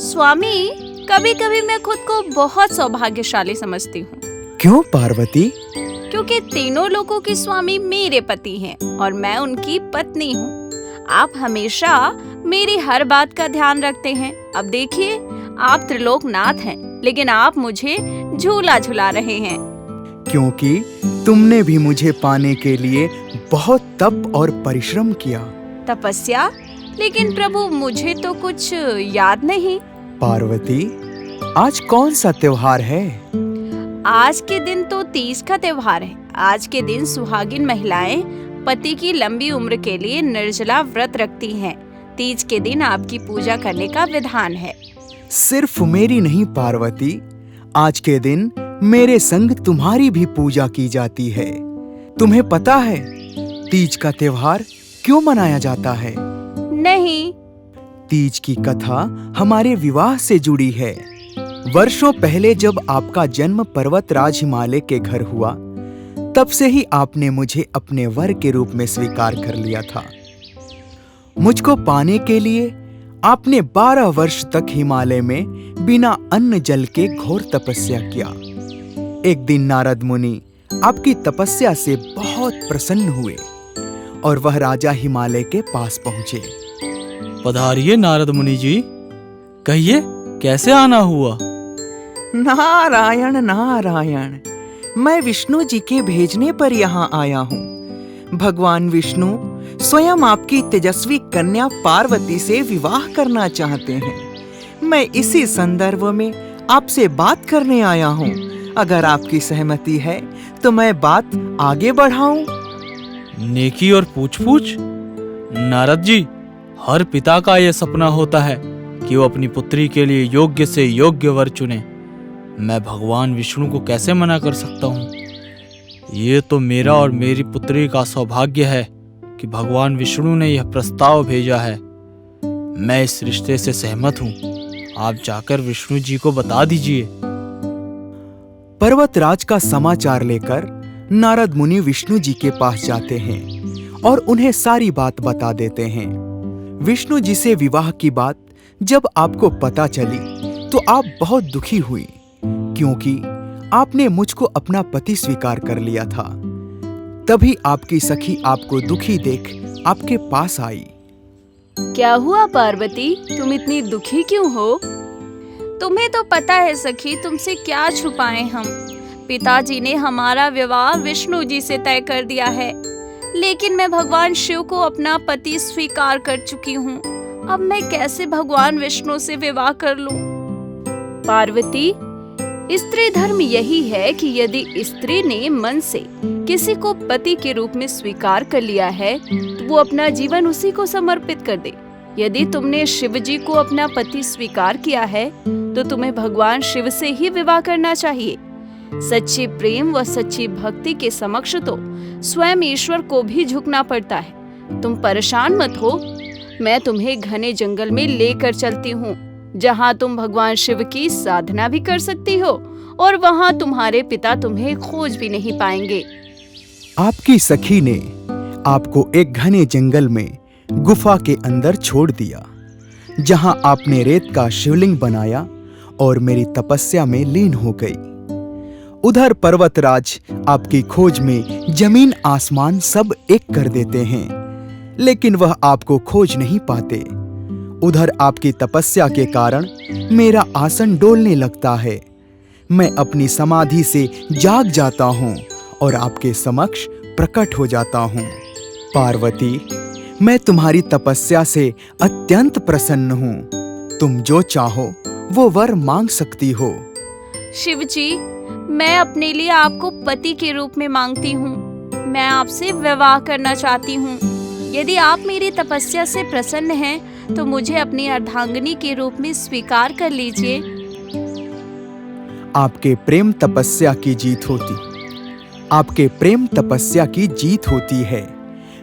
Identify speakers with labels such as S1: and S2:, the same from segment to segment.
S1: स्वामी, कभी कभी मैं खुद को बहुत सौभाग्यशाली समझती हूँ।
S2: क्यों पार्वती?
S1: क्योंकि तीनों लोगों के स्वामी मेरे पति हैं और मैं उनकी पत्नी हूँ। आप हमेशा मेरी हर बात का ध्यान रखते हैं। अब देखिए, आप त्रिलोकनाथ हैं, लेकिन आप मुझे झूला झुला रहे हैं।
S2: क्योंकि तुमने भी मुझे पाने के लिए बहुत तप और परिश्रम किया।
S1: तपस्या? लेकिन प्रभु, मुझे तो कुछ याद नहीं।
S2: पार्वती, आज कौन सा त्योहार है?
S1: आज के दिन तो तीज का त्योहार है। आज के दिन सुहागिन महिलाएं पति की लंबी उम्र के लिए निर्जला व्रत रखती हैं। तीज के दिन आपकी पूजा करने का विधान है।
S2: सिर्फ मेरी नहीं पार्वती, आज के दिन मेरे संग तुम्हारी भी पूजा की जाती है। तुम्हें पता है तीज का त्योहार क्यों मनाया जाता है?
S1: नहीं।
S2: तीज की कथा हमारे विवाह से जुड़ी है। वर्षों पहले जब आपका जन्म पर्वतराज हिमालय के घर हुआ, तब से ही आपने मुझे अपने वर के रूप में स्वीकार कर लिया था। मुझको पाने के लिए आपने 12 वर्ष तक हिमालय में बिना अन्न जल के घोर तपस्या किया। एक दिन नारद मुनि आपकी तपस्या से बहुत प्रसन्न हुए और वह राजा हिमालय के पास पहुंचे।
S3: पधारिए नारद मुनि जी, कहिए कैसे आना हुआ?
S2: नारायण नारायण, मैं विष्णु जी के भेजने पर यहाँ आया हूँ। भगवान विष्णु स्वयं आपकी तेजस्वी कन्या पार्वती से विवाह करना चाहते हैं। मैं इसी संदर्भ में आपसे बात करने आया हूँ। अगर आपकी सहमति है तो मैं बात आगे बढ़ाऊं।
S3: नेकी और पूछ-पूछ? नारद जी, हर पिता का यह सपना होता है कि वो अपनी पुत्री के लिए योग्य से योग्य वर चुने। मैं भगवान विष्णु को कैसे मना कर सकता हूँ? ये तो मेरा और मेरी पुत्री का सौभाग्य है कि भगवान विष्णु ने यह प्रस्ताव भेजा है। मैं इस रिश्ते से सहमत हूँ। आप जाकर विष्णु जी को बता दीजिए।
S2: पर्वतराज का समाचार लेकर नारद मुनि विष्णु जी के पास जाते हैं और उन्हें सारी बात बता देते हैं। विष्णु जी से विवाह की बात जब आपको पता चली तो आप बहुत दुखी हुई, क्योंकि आपने मुझको अपना पति स्वीकार कर लिया था। तभी आपकी सखी आपको दुखी देख आपके पास आई।
S1: क्या हुआ पार्वती, तुम इतनी दुखी क्यों हो? तुम्हें तो पता है सखी, तुमसे क्या छुपाएं हम। पिताजी ने हमारा विवाह विष्णु जी से तय कर दिया है, लेकिन मैं भगवान शिव को अपना पति स्वीकार कर चुकी हूँ। अब मैं कैसे भगवान विष्णु से विवाह कर लूं? पार्वती, स्त्री धर्म यही है कि यदि स्त्री ने मन से किसी को पति के रूप में स्वीकार कर लिया है तो वो अपना जीवन उसी को समर्पित कर दे। यदि तुमने शिव जी को अपना पति स्वीकार किया है तो तुम्हें भगवान शिव से ही विवाह करना चाहिए। सच्चे प्रेम व सच्ची भक्ति के समक्ष तो स्वयं ईश्वर को भी झुकना पड़ता है। तुम परेशान मत हो, मैं तुम्हें घने जंगल में लेकर चलती हूँ, जहाँ तुम भगवान शिव की साधना भी कर सकती हो और वहाँ तुम्हारे पिता तुम्हें खोज भी नहीं पाएंगे।
S2: आपकी सखी ने आपको एक घने जंगल में गुफा के अंदर छोड़ दिया, जहाँ आपने रेत का शिवलिंग बनाया और मेरी तपस्या में लीन हो गई। उधर पर्वतराज आपकी खोज में जमीन आसमान सब एक कर देते हैं, लेकिन वह आपको खोज नहीं पाते। उधर आपकी तपस्या के कारण मेरा आसन डोलने लगता है। मैं अपनी समाधि से जाग जाता हूँ और आपके समक्ष प्रकट हो जाता हूँ। पार्वती, मैं तुम्हारी तपस्या से अत्यंत प्रसन्न हूँ। तुम जो चाहो वो वर मांग सकती हो।
S1: शिव जी, मैं अपने लिए आपको पति के रूप में मांगती हूँ। मैं आपसे विवाह करना चाहती हूँ। यदि आप मेरी तपस्या से प्रसन्न हैं तो मुझे अपनी अर्धांगिनी के रूप में स्वीकार कर लीजिए।
S2: आपके प्रेम तपस्या की जीत होती, आपके प्रेम तपस्या की जीत होती है।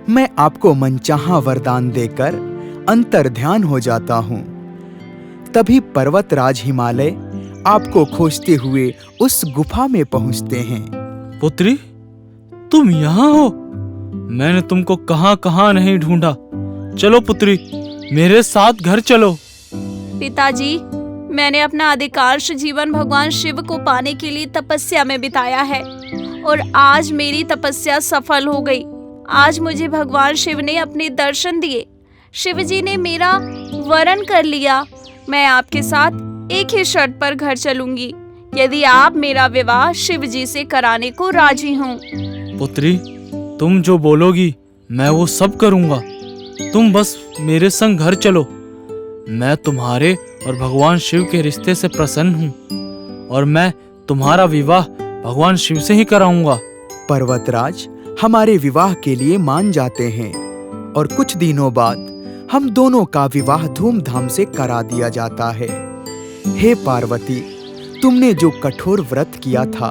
S2: मैं आपको मनचाहा वरदान देकर अंतर्ध्यान हो जाता हूँ। तभी पर्वतराज हिमालय आपको खोजते हुए उस गुफा में पहुँचते हैं।
S3: पुत्री, तुम यहाँ हो? मैंने तुमको कहाँ नहीं ढूंढा। चलो पुत्री, मेरे साथ घर चलो।
S1: पिताजी, मैंने अपना अधिकांश जीवन भगवान शिव को पाने के लिए तपस्या में बिताया है और आज मेरी तपस्या सफल हो गई। आज मुझे भगवान शिव ने अपने दर्शन दिए। शिव जी ने मेरा वरण कर लिया। मैं आपके साथ एक ही शर्त पर घर चलूंगी, यदि आप मेरा विवाह शिव जी से कराने को राजी हों।
S3: पुत्री, तुम जो बोलोगी मैं वो सब करूंगा। तुम बस मेरे संग घर चलो। मैं तुम्हारे और भगवान शिव के रिश्ते से प्रसन्न हूँ और मैं तुम्हारा विवाह भगवान शिव से ही कराऊंगा।
S2: पर्वतराज हमारे विवाह के लिए मान जाते हैं और कुछ दिनों बाद हम दोनों का विवाह धूमधाम से करा दिया जाता है। हे पार्वती, तुमने जो कठोर व्रत किया था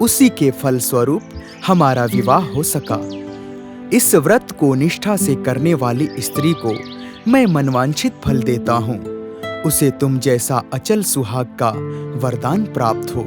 S2: उसी के फलस्वरूप हमारा विवाह हो सका। इस व्रत को निष्ठा से करने वाली स्त्री को मैं मनवांछित फल देता हूँ। उसे तुम जैसा अचल सुहाग का वरदान प्राप्त हो।